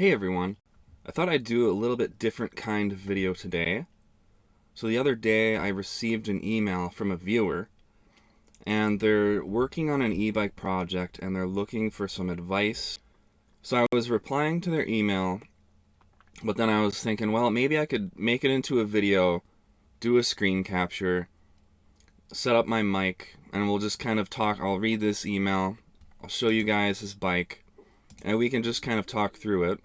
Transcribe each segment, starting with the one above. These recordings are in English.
Hey everyone, I thought I'd do a little bit different kind of video today. So the other day I received an email from a viewer and they're working on an e-bike project and they're looking for some advice. So I was replying to their email, but then I was thinking, well, maybe I could make it into a video, do a screen capture, set up my mic, and we'll just kind of talk. I'll read this email, I'll show you guys his bike, and we can just kind of talk through it.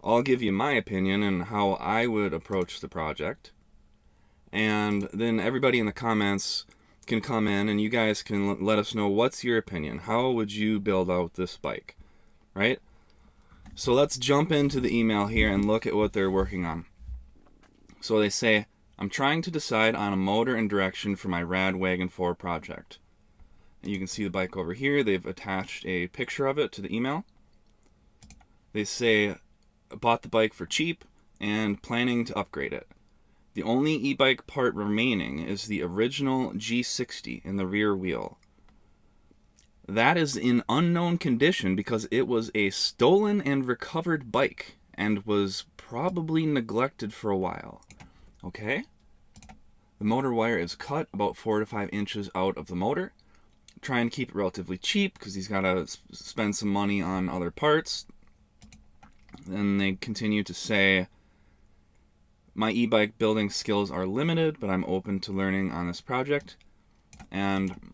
I'll give you my opinion and how I would approach the project. And then everybody in the comments can come in and you guys can let us know what's your opinion. How would you build out this bike, right? So let's jump into the email here and look at what they're working on. So they say, I'm trying to decide on a motor and direction for my RadWagon4 project. And you can see the bike over here. They've attached a picture of it to the email. They say, bought the bike for cheap and planning to upgrade it. The only e-bike part remaining is the original G60 in the rear wheel. That is in unknown condition because it was a stolen and recovered bike and was probably neglected for a while. Okay? The motor wire is cut about 4 to 5 inches out of the motor. Try and keep it relatively cheap because he's got to spend some money on other parts. And they continue to say, my e-bike building skills are limited, but I'm open to learning on this project. And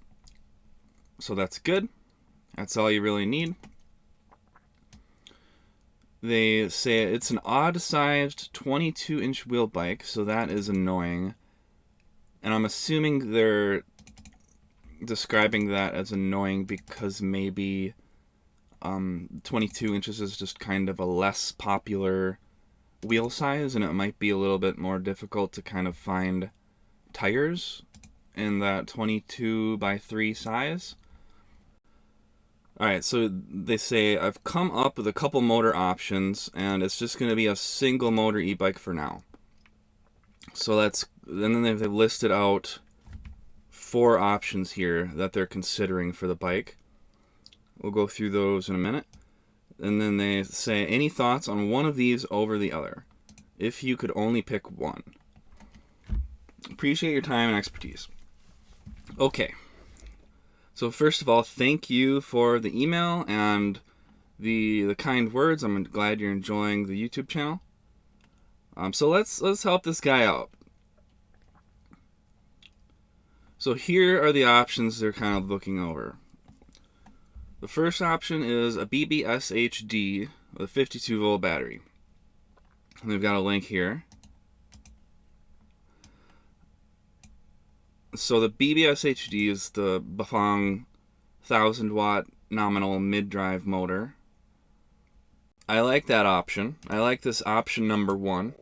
so that's good. That's all you really need. They say it's an odd-sized 22-inch wheel bike, so that is annoying. And I'm assuming they're describing that as annoying because maybe 22 inches is just kind of a less popular wheel size, and it might be a little bit more difficult to kind of find tires in that 22 by 3 size. Alright, so they say, I've come up with a couple motor options, and it's just going to be a single motor e-bike for now. So and then they've listed out 4 options here that they're considering for the bike. We'll go through those in a minute. And then they say, any thoughts on one of these over the other? If you could only pick one. Appreciate your time and expertise. Okay. So first of all, thank you for the email and the kind words. I'm glad you're enjoying the YouTube channel. So let's help this guy out. So here are the options they're kind of looking over. The first option is a BBSHD with a 52 volt battery. And they've got a link here. So the BBSHD is the Bafang 1000 watt nominal mid-drive motor. I like that option. I like this option number 1.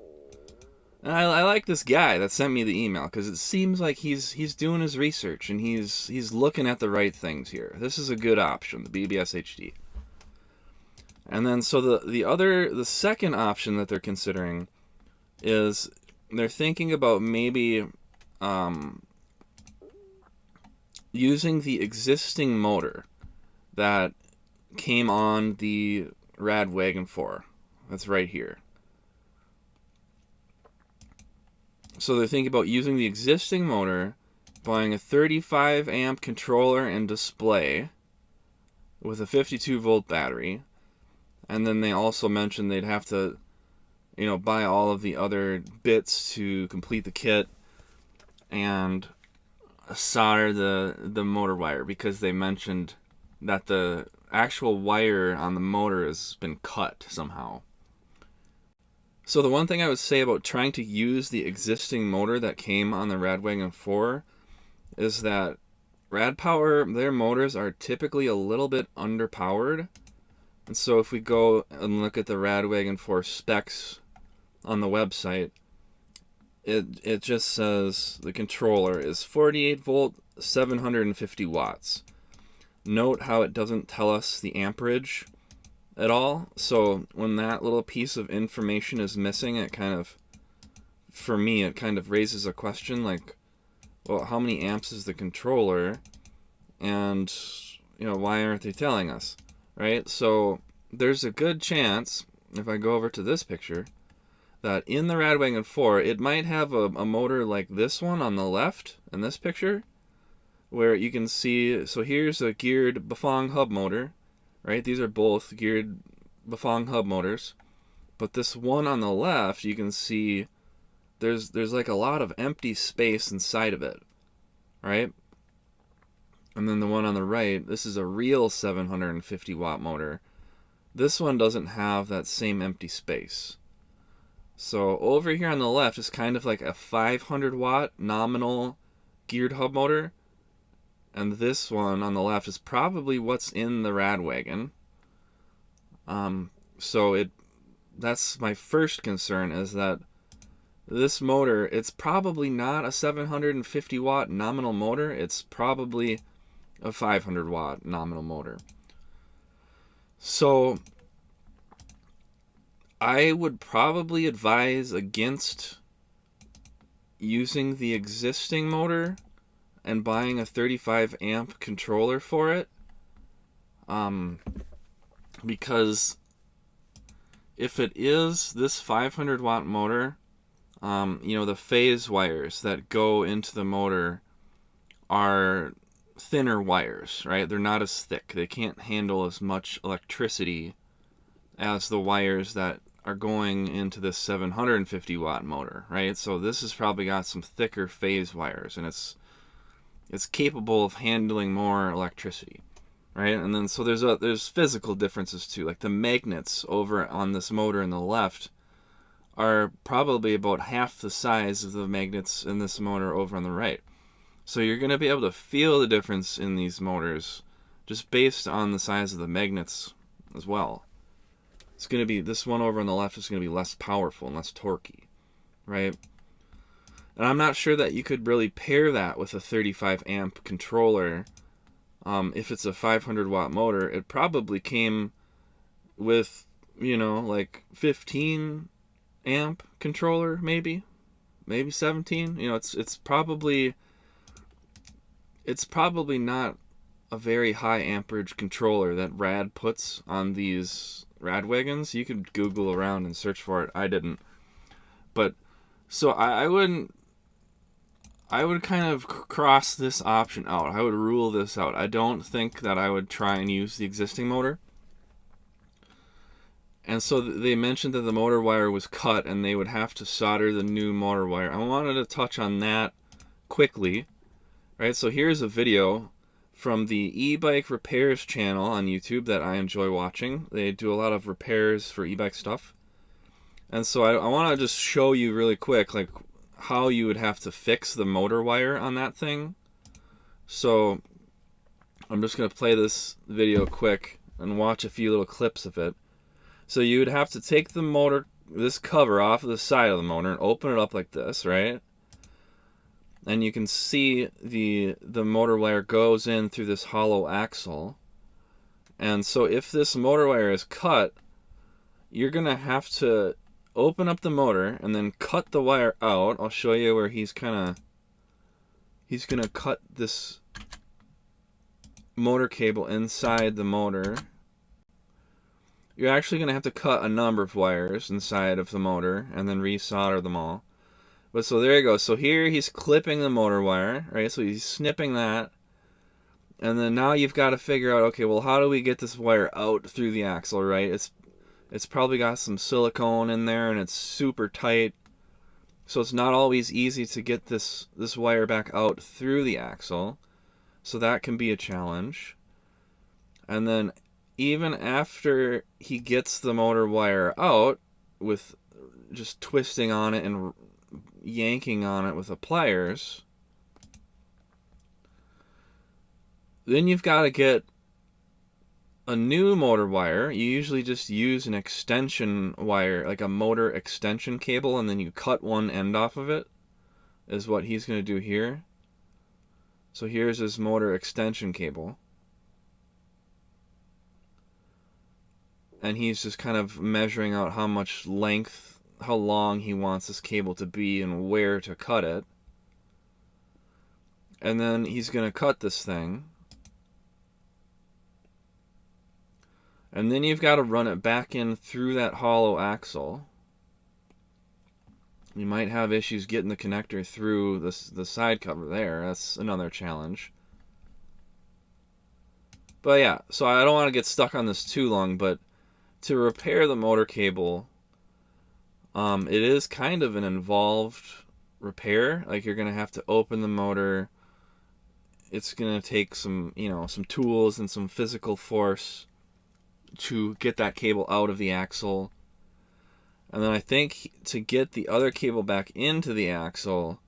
And I like this guy that sent me the email because it seems like he's doing his research and he's looking at the right things here. This is a good option, the BBSHD. And then so the second option that they're considering is they're thinking about maybe using the existing motor that came on the RadWagon4. That's right here. So they're thinking about using the existing motor, buying a 35 amp controller and display with a 52 volt battery. And then they also mentioned they'd have to, buy all of the other bits to complete the kit and solder the motor wire because they mentioned that the actual wire on the motor has been cut somehow. So the one thing I would say about trying to use the existing motor that came on the RadWagon4 is that Rad Power, their motors are typically a little bit underpowered. And so if we go and look at the RadWagon4 specs on the website, it just says the controller is 48 volt, 750 watts. Note how it doesn't tell us the amperage at all. So when that little piece of information is missing, it kind of raises a question like, well, how many amps is the controller? And, why aren't they telling us? Right? So there's a good chance if I go over to this picture, that in the RadWagon4, it might have a motor like this one on the left in this picture, where you can see, so here's a geared Bafang hub motor, right? These are both geared Bafang hub motors. But this one on the left, you can see there's like a lot of empty space inside of it, right? And then the one on the right, this is a real 750 watt motor. This one doesn't have that same empty space. So over here on the left is kind of like a 500 watt nominal geared hub motor. And this one on the left is probably what's in the RadWagon. So that's my first concern, is that this motor, it's probably not a 750 watt nominal motor. It's probably a 500 watt nominal motor. So I would probably advise against using the existing motor and buying a 35 amp controller for it, because if it is this 500 watt motor, the phase wires that go into the motor are thinner wires, right? They're not as thick. They can't handle as much electricity as the wires that are going into this 750 watt motor, right? So this has probably got some thicker phase wires, and it's capable of handling more electricity, right? And then so there's physical differences too. Like the magnets over on this motor in the left are probably about half the size of the magnets in this motor over on the right. So you're going to be able to feel the difference in these motors just based on the size of the magnets as well. It's going to be, this one over on the left is going to be less powerful and less torquey, right? And I'm not sure that you could really pair that with a 35 amp controller. If it's a 500 watt motor, it probably came with, like 15 amp controller, maybe 17. It's probably not a very high amperage controller that Rad puts on these RadWagons. You could Google around and search for it. I didn't. But so I would kind of cross this option out. I would rule this out. I don't think that I would try and use the existing motor. And so they mentioned that the motor wire was cut and they would have to solder the new motor wire. I wanted to touch on that quickly. Right, so here's a video from the e-bike repairs channel on YouTube that I enjoy watching. They do a lot of repairs for e-bike stuff. And so I want to just show you really quick like how you would have to fix the motor wire on that thing. So I'm just going to play this video quick and watch a few little clips of it. So you would have to take the motor, this cover off of the side of the motor and open it up like this, right? And you can see the motor wire goes in through this hollow axle. And so if this motor wire is cut, you're going to have to open up the motor and then cut the wire out. I'll show you where he's going to cut this motor cable inside the motor. You're actually going to have to cut a number of wires inside of the motor and then resolder them all. But so there you go. So here he's clipping the motor wire, right? So he's snipping that. And then now you've got to figure out, okay, well, how do we get this wire out through the axle, right? It's probably got some silicone in there and it's super tight. So it's not always easy to get this wire back out through the axle. So that can be a challenge. And then even after he gets the motor wire out with just twisting on it and yanking on it with the pliers, then you've got to get a new motor wire. You usually just use an extension wire, like a motor extension cable, and then you cut one end off of it, is what he's going to do here. So here's his motor extension cable. And he's just kind of measuring out how much length, how long he wants this cable to be and where to cut it. And then he's going to cut this thing. And then you've got to run it back in through that hollow axle. You might have issues getting the connector through the side cover there. That's another challenge. But yeah, so I don't want to get stuck on this too long, but to repair the motor cable, it is kind of an involved repair. Like, you're going to have to open the motor. It's going to take some tools and some physical force to get that cable out of the axle. And then I think to get the other cable back into the axle,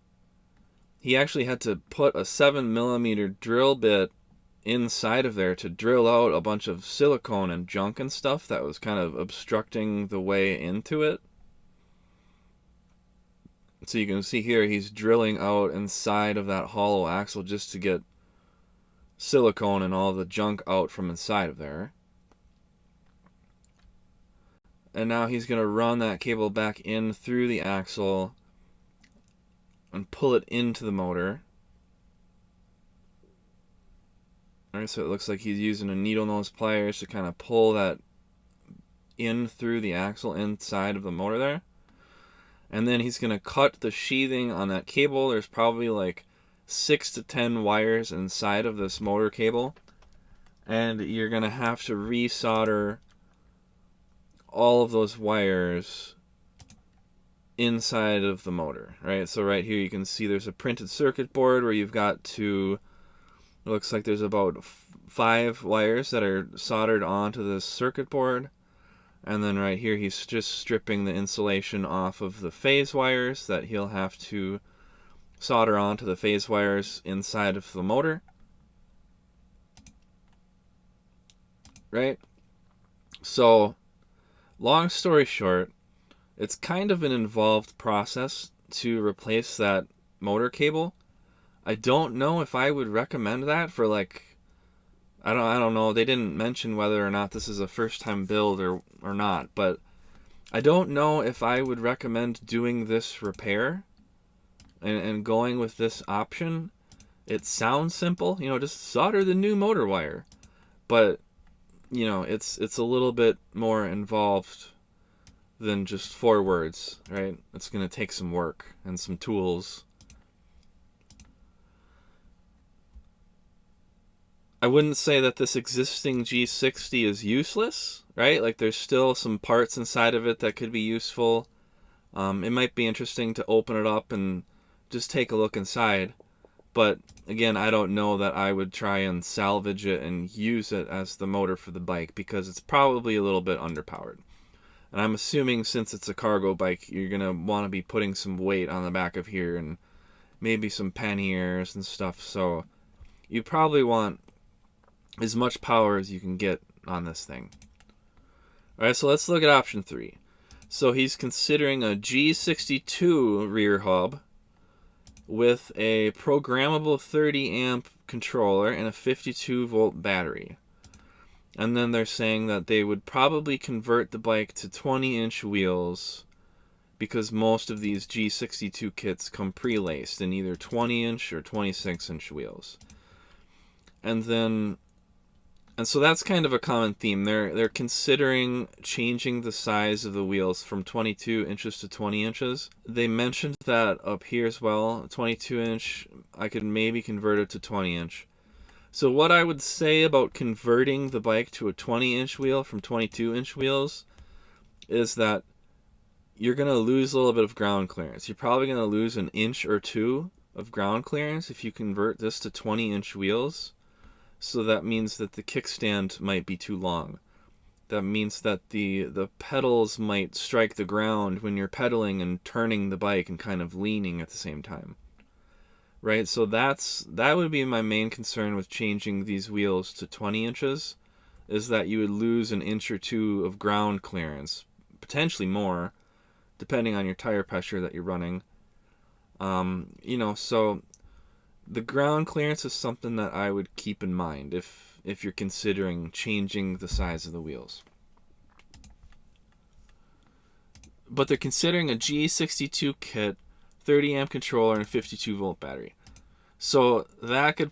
he actually had to put a 7mm drill bit inside of there to drill out a bunch of silicone and junk and stuff that was kind of obstructing the way into it. So you can see here he's drilling out inside of that hollow axle just to get silicone and all the junk out from inside of there. And now he's going to run that cable back in through the axle and pull it into the motor. Alright, so it looks like he's using a needle nose pliers to kind of pull that in through the axle inside of the motor there. And then he's going to cut the sheathing on that cable. There's probably like 6 to 10 wires inside of this motor cable. And you're going to have to resolder all of those wires inside of the motor, right? So right here you can see there's a printed circuit board where you've got to, it looks like there's about 5 wires that are soldered onto this circuit board. And then right here he's just stripping the insulation off of the phase wires that he'll have to solder onto the phase wires inside of the motor. Right? So, long story short, it's kind of an involved process to replace that motor cable. I don't know if I would recommend that for like, I don't know. They didn't mention whether or not this is a first time build or not, but I don't know if I would recommend doing this repair and going with this option. It sounds simple, just solder the new motor wire, but it's a little bit more involved than just 4 words, right? It's going to take some work and some tools. I wouldn't say that this existing G60 is useless, right? Like, there's still some parts inside of it that could be useful. It might be interesting to open it up and just take a look inside. But again, I don't know that I would try and salvage it and use it as the motor for the bike because it's probably a little bit underpowered. And I'm assuming since it's a cargo bike, you're going to want to be putting some weight on the back of here and maybe some panniers and stuff. So you probably want as much power as you can get on this thing. Alright, so let's look at option 3. So he's considering a G62 rear hub with a programmable 30 amp controller and a 52 volt battery. And then they're saying that they would probably convert the bike to 20-inch wheels because most of these G62 kits come pre-laced in either 20-inch or 26-inch wheels. And so that's kind of a common theme. They're considering changing the size of the wheels from 22 inches to 20 inches. They mentioned that up here as well, 22 inch, I could maybe convert it to 20 inch. So what I would say about converting the bike to a 20 inch wheel from 22 inch wheels is that you're going to lose a little bit of ground clearance. You're probably going to lose an inch or 2 of ground clearance if you convert this to 20 inch wheels. So that means that the kickstand might be too long. That means that the pedals might strike the ground when you're pedaling and turning the bike and kind of leaning at the same time. Right? So that would be my main concern with changing these wheels to 20 inches, is that you would lose an inch or 2 of ground clearance, potentially more, depending on your tire pressure that you're running. So the ground clearance is something that I would keep in mind if you're considering changing the size of the wheels. But they're considering a G62 kit, 30 amp controller, and a 52 volt battery. So that'll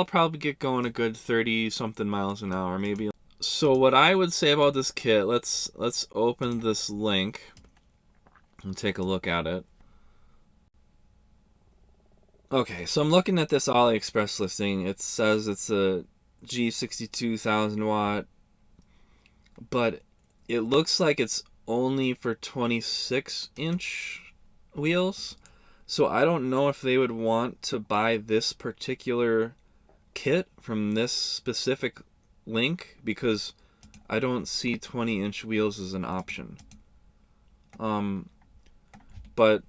probably get going a good 30 something miles an hour, maybe So what I would say about this kit, let's open this link and take a look at it. Okay, so I'm looking at this AliExpress listing. It says it's a G62 1000-watt, but it looks like it's only for 26-inch wheels. So I don't know if they would want to buy this particular kit from this specific link, because I don't see 20-inch wheels as an option. But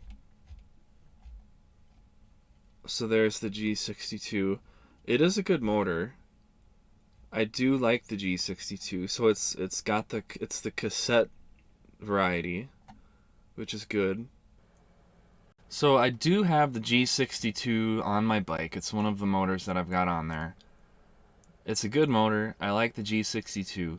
so there's the G62. It is a good motor. I do like the G62. So it's the cassette variety, which is good. So I do have the G62 on my bike. It's one of the motors that I've got on there. It's a good motor. I like the G62.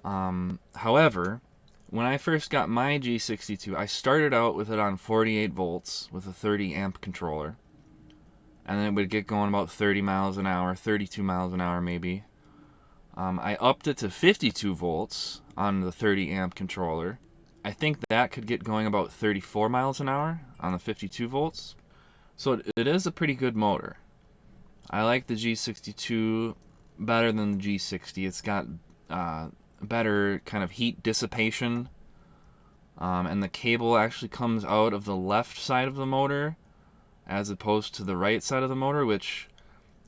However, when I first got my G62, I started out with it on 48 volts with a 30 amp controller. And then it would get going about 30 miles an hour, 32 miles an hour maybe. I upped it to 52 volts on the 30 amp controller. I think that could get going about 34 miles an hour on the 52 volts. So it is a pretty good motor. I like the G62 better than the G60. It's got better kind of heat dissipation. And the cable actually comes out of the left side of the motor as opposed to the right side of the motor, which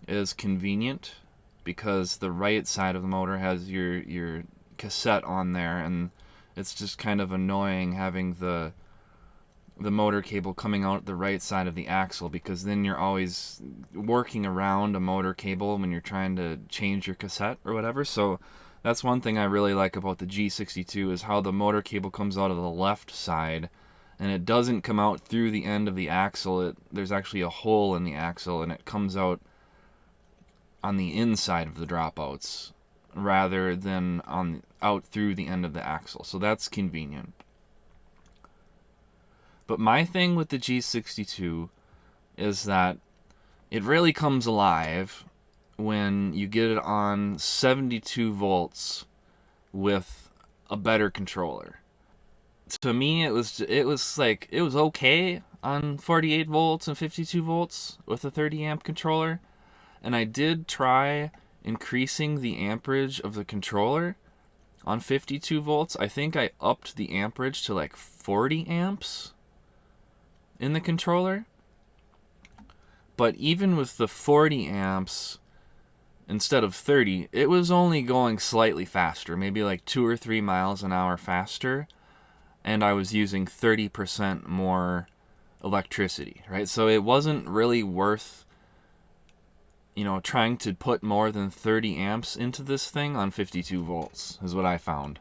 is convenient because the right side of the motor has your cassette on there, and it's just kind of annoying having the motor cable coming out the right side of the axle, because then you're always working around a motor cable when you're trying to change your cassette or whatever. So that's one thing I really like about the G62 is how the motor cable comes out of the left side, and it doesn't come out through the end of the axle. There's actually a hole in the axle, and it comes out on the inside of the dropouts rather than out through the end of the axle. So that's convenient. But my thing with the G62 is that it really comes alive when you get it on 72 volts with a better controller. To me, it was okay on 48 volts and 52 volts with a 30 amp controller, and I did try increasing the amperage of the controller on 52 volts. I think I upped the amperage to like 40 amps in the controller. But even with the 40 amps instead of 30, it was only going slightly faster, maybe like 2 or 3 miles an hour faster, and I was using 30% more electricity, right? So it wasn't really worth, trying to put more than 30 amps into this thing on 52 volts, is what I found.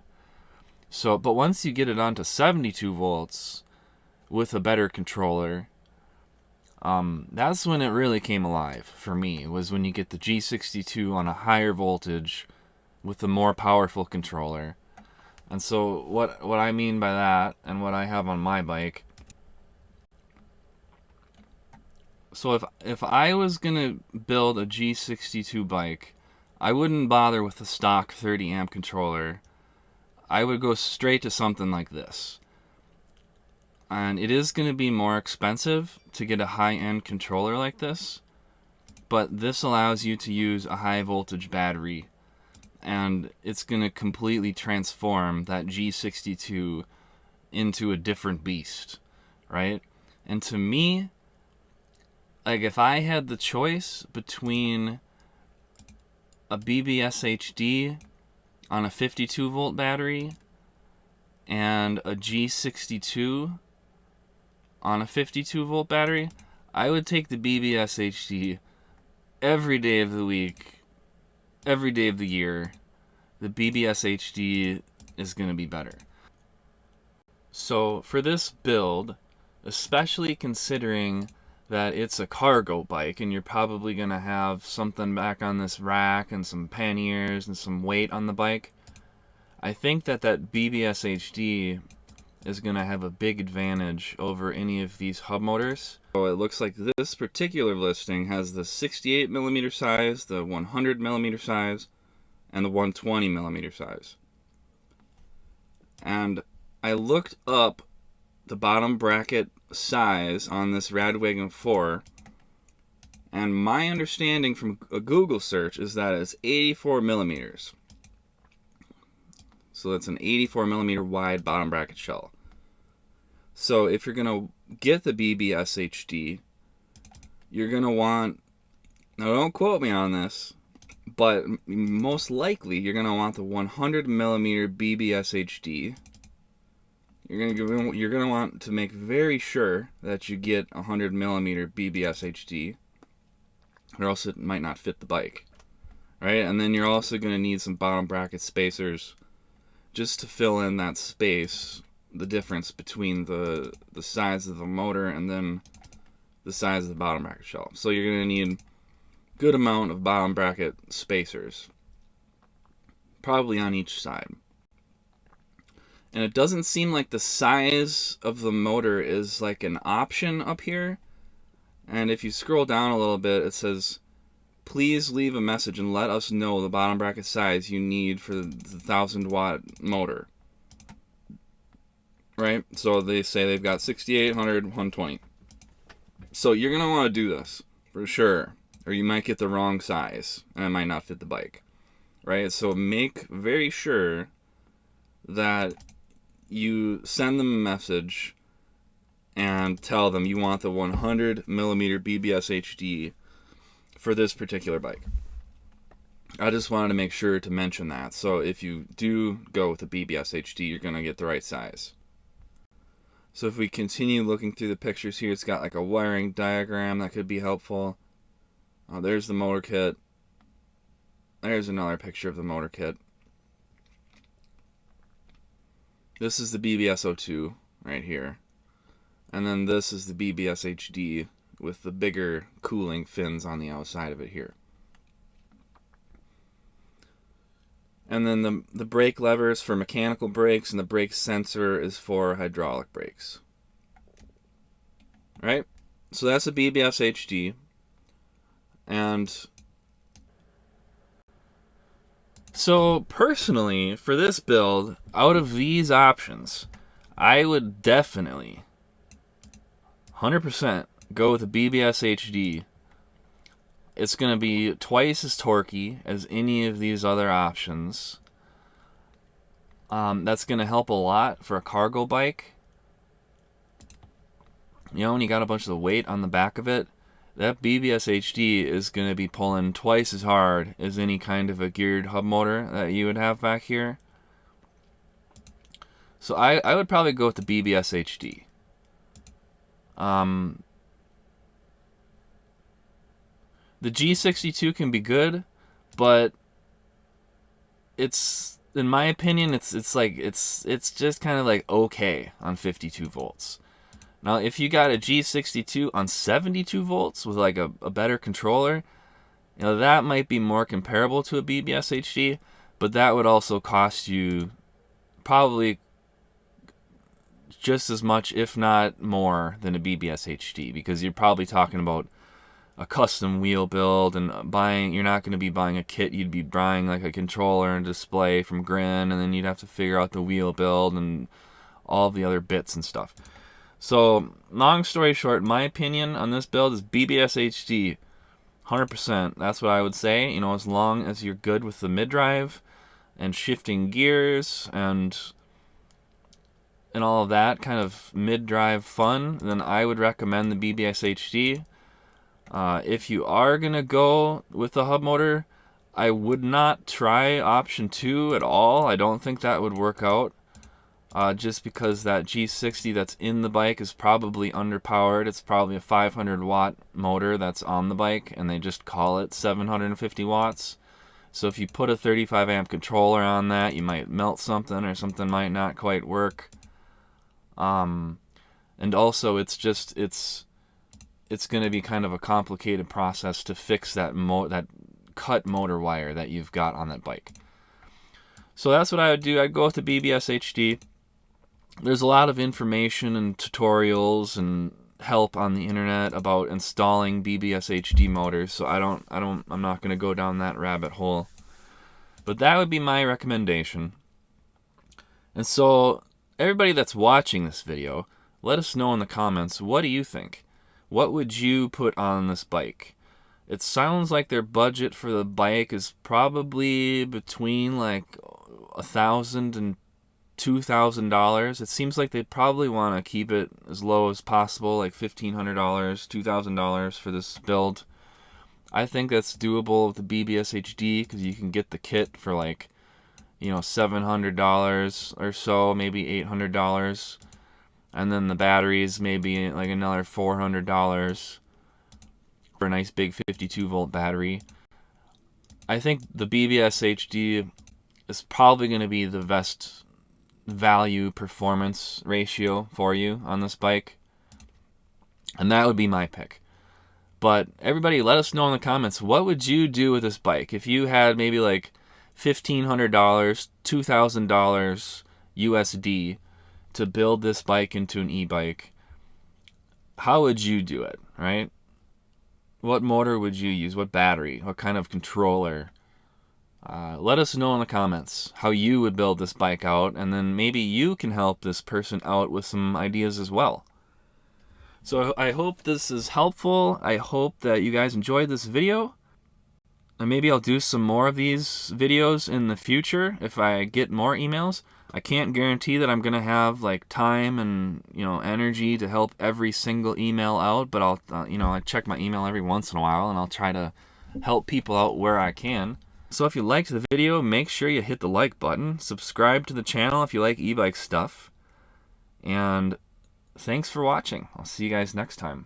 So, but once you get it onto 72 volts with a better controller, that's when it really came alive for me, was when you get the G62 on a higher voltage with a more powerful controller. And so what I mean by that, and what I have on my bike, so if I was gonna build a G62 bike, I wouldn't bother with the stock 30 amp controller. I would go straight to something like this. And it is going to be more expensive to get a high-end controller like this, but this allows you to use a high-voltage battery, and it's going to completely transform that G62 into a different beast, right? And to me, like, if I had the choice between a BBS HD on a 52-volt battery and a G62 on a 52-volt battery, I would take the BBS HD every day of the week, every day of the year. The BBS HD is going to be better. So for this build, especially considering that it's a cargo bike and you're probably going to have something back on this rack and some panniers and some weight on the bike, I think that BBS HD is going to have a big advantage over any of these hub motors. So it looks like this particular listing has the 68mm size, the 100mm size, and the 120 millimeter size. And I looked up the bottom bracket size on this RadWagon4, and my understanding from a Google search is that it's 84 millimeters. So that's an 84 millimeter wide bottom bracket shell. So if you're going to get the BBSHD, you're going to want, now don't quote me on this, but most likely you're going to want the 100 millimeter BBSHD. You're going to want to make very sure that you get 100 millimeter BBSHD, or else it might not fit the bike, right? And then you're also going to need some bottom bracket spacers just to fill in that space, the difference between the size of the motor and then the size of the bottom bracket shell. So you're going to need a good amount of bottom bracket spacers, probably on each side. And it doesn't seem like the size of the motor is like an option up here. And if you scroll down a little bit, it says, please leave a message and let us know the bottom bracket size you need for the 1000-watt motor. Right? So they say they've got 68, 100, 120. So you're going to want to do this for sure, or you might get the wrong size and it might not fit the bike. Right? So make very sure that you send them a message and tell them you want the 100 millimeter BBSHD for this particular bike. I just wanted to make sure to mention that. So if you do go with the BBSHD, you're going to get the right size. So if we continue looking through the pictures here, it's got like a wiring diagram that could be helpful. There's the motor kit. There's another picture of the motor kit. This is the BBS02 right here. And then this is the BBSHD with the bigger cooling fins on the outside of it here. And then the brake lever is for mechanical brakes, and the brake sensor is for hydraulic brakes. Right? So that's a BBSHD. And so personally, for this build, out of these options, I would definitely 100% go with a BBSHD. It's going to be twice as torquey as any of these other options. That's going to help a lot for a cargo bike. You know, when you got a bunch of the weight on the back of it, that BBSHD is going to be pulling twice as hard as any kind of a geared hub motor that you would have back here. So I would probably go with the BBSHD. The G62 can be good, but it's, in my opinion, it's just kind of like okay on 52 volts. Now, if you got a G62 on 72 volts with like a better controller, you know, that might be more comparable to a BBSHD, but that would also cost you probably just as much, if not more, than a BBSHD, because you're probably talking about a custom wheel build, and you're not going to be buying a kit. You'd be buying like a controller and display from Grin, and then you'd have to figure out the wheel build and all the other bits and stuff. So, long story short, my opinion on this build is BBSHD, 100%. That's what I would say. You know, as long as you're good with the mid-drive and shifting gears and all of that kind of mid-drive fun, then I would recommend the BBSHD. If you are going to go with the hub motor, I would not try option 2 at all. I don't think that would work out. Just because that G60 that's in the bike is probably underpowered. It's probably a 500 watt motor that's on the bike, and they just call it 750 watts. So if you put a 35 amp controller on that, you might melt something, or something might not quite work. And also, it's going to be kind of a complicated process to fix that cut motor wire that you've got on that bike. So that's what I would do. I'd go with the BBSHD. There's a lot of information and tutorials and help on the internet about installing BBSHD motors, so I'm not going to go down that rabbit hole. But that would be my recommendation. And so, everybody that's watching this video, let us know in the comments, what do you think? What would you put on this bike? It sounds like their budget for the bike is probably between like $1,000 and $2,000. It seems like they probably want to keep it as low as possible, like $1,500, $2,000 for this build. I think that's doable with the BBS HD because you can get the kit for like, $700 or so, maybe $800, and then the batteries maybe like another $400 for a nice big 52-volt battery. I think the BBS HD is probably going to be the best value performance ratio for you on this bike, and that would be my pick. But everybody, let us know in the comments, what would you do with this bike if you had maybe like $1,500, $2,000 USD to build this bike into an e-bike? How would you do it, right? What motor would you use? What battery? What kind of controller? Let us know in the comments how you would build this bike out, and then maybe you can help this person out with some ideas as well. So I hope this is helpful. I hope that you guys enjoyed this video. And maybe I'll do some more of these videos in the future if I get more emails. I can't guarantee that I'm going to have like time and energy to help every single email out, but I'll I check my email every once in a while, and I'll try to help people out where I can. So if you liked the video, make sure you hit the like button, subscribe to the channel if you like e-bike stuff, and thanks for watching. I'll see you guys next time.